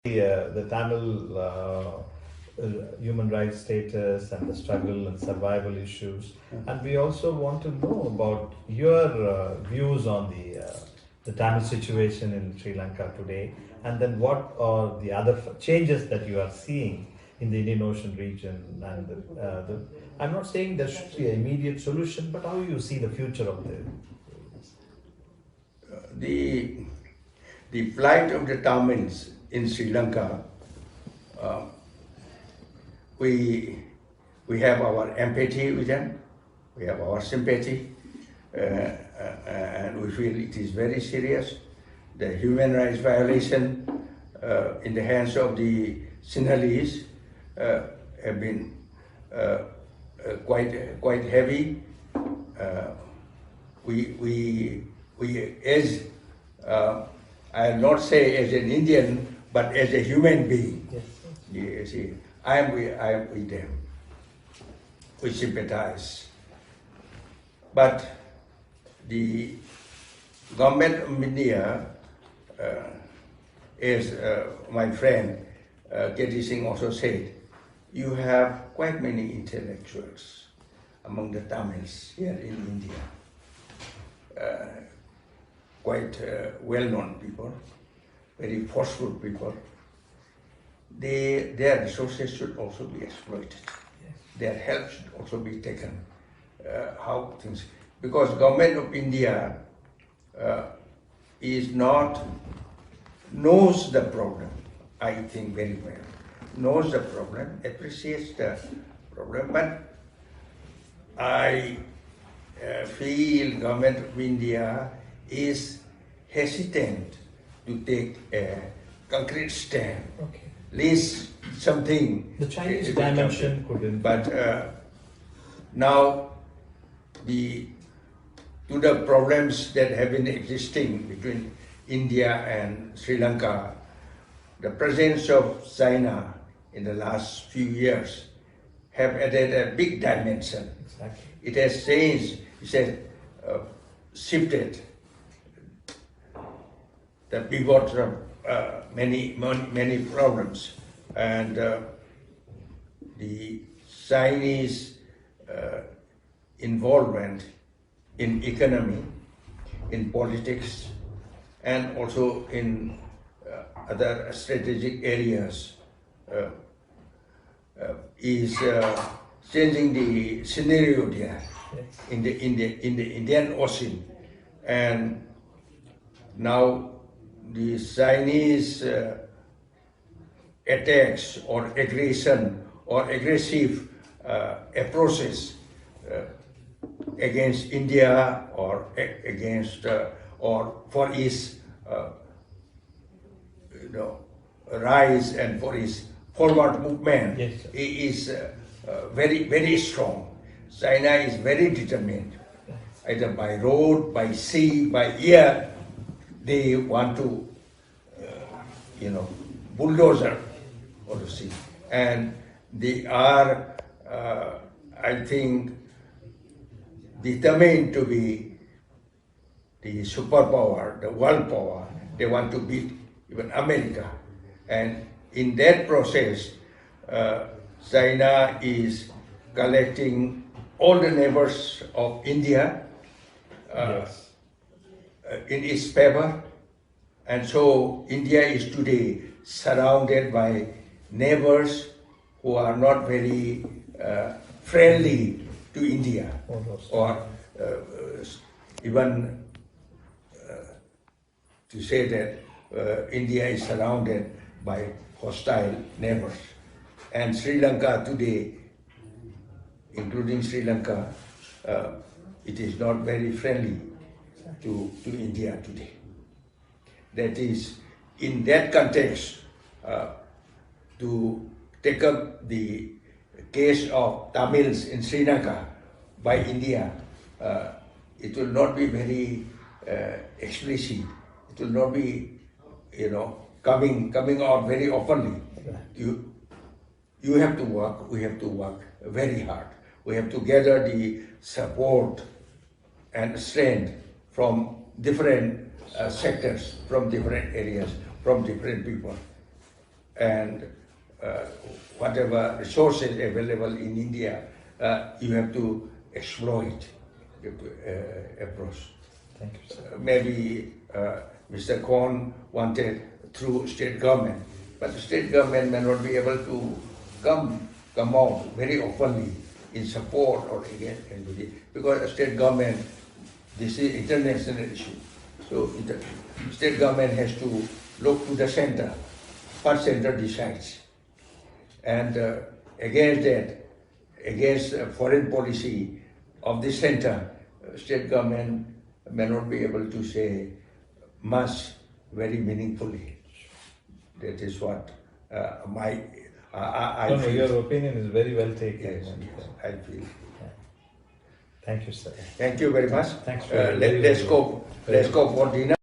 The Tamil human rights status and the struggle and survival issues, and we also want to know about your views on the Tamil situation in Sri Lanka today, and then what are the other changes that you are seeing in the Indian Ocean region. And I'm not saying there should be an immediate solution, but how you see the future of the the plight of the Tamils in Sri Lanka, we have our empathy with them, we have our sympathy, and we feel it is very serious. The human rights violation in the hands of the Sinhalese have been quite heavy. We as I'll not say as an Indian, but as a human being. Yes. You see, I am with them. We sympathize. But the government of India, as my friend K.T. Singh also said, you have quite many intellectuals among the Tamils here in India. Quite well-known people, very forceful people. Their resources should also be exploited. Yes. Their help should also be taken. How things, because government of India knows the problem, I think very well, knows the problem, appreciates the problem, but I feel government of India is hesitant to take a concrete stand. Okay. At least something. The Chinese dimension couldn't. But now to the problems that have been existing between India and Sri Lanka, the presence of China in the last few years have added a big dimension. Exactly. It has changed, it has shifted the pivot of many problems, and the Chinese involvement in economy, in politics, and also in other strategic areas is changing the scenario there. Yes. in the Indian Ocean, and now the Chinese attacks or aggression or aggressive approaches against India or against or for its rise and for its forward movement. Yes, is very strong. China is very determined, either by road, by sea, by air. They want to, bulldozer, or to see, and they are, I think, determined to be the superpower, the world power. They want to beat even America, and in that process, China is collecting all the neighbors of India yes. In its favor, and so India is today surrounded by neighbors who are not very friendly to India, or even to say that India is surrounded by hostile neighbors. And Sri Lanka today, including Sri Lanka, it is not very friendly to India today. That is, in that context, to take up the case of Tamils in Sri Lanka by India, it will not be very explicit. It will not be, coming out very openly. You have to work. We have to work very hard. We have to gather the support and strength from different sectors, from different areas, from different people. and whatever resources available in India, you have to exploit, you have to approach. Thank you, sir. Maybe Mr. Korn wanted through state government, but the state government may not be able to come out very openly in support or against anybody, because the state government, this is international issue. So the state government has to look to the center, what center decides. And against that, against foreign policy of the center, state government may not be able to say much very meaningfully. That is what I No, feel. your opinion is very well taken. Yes, and, yes, I feel. Thank you, sir. Thank you very much. Thanks for Let's go for dinner.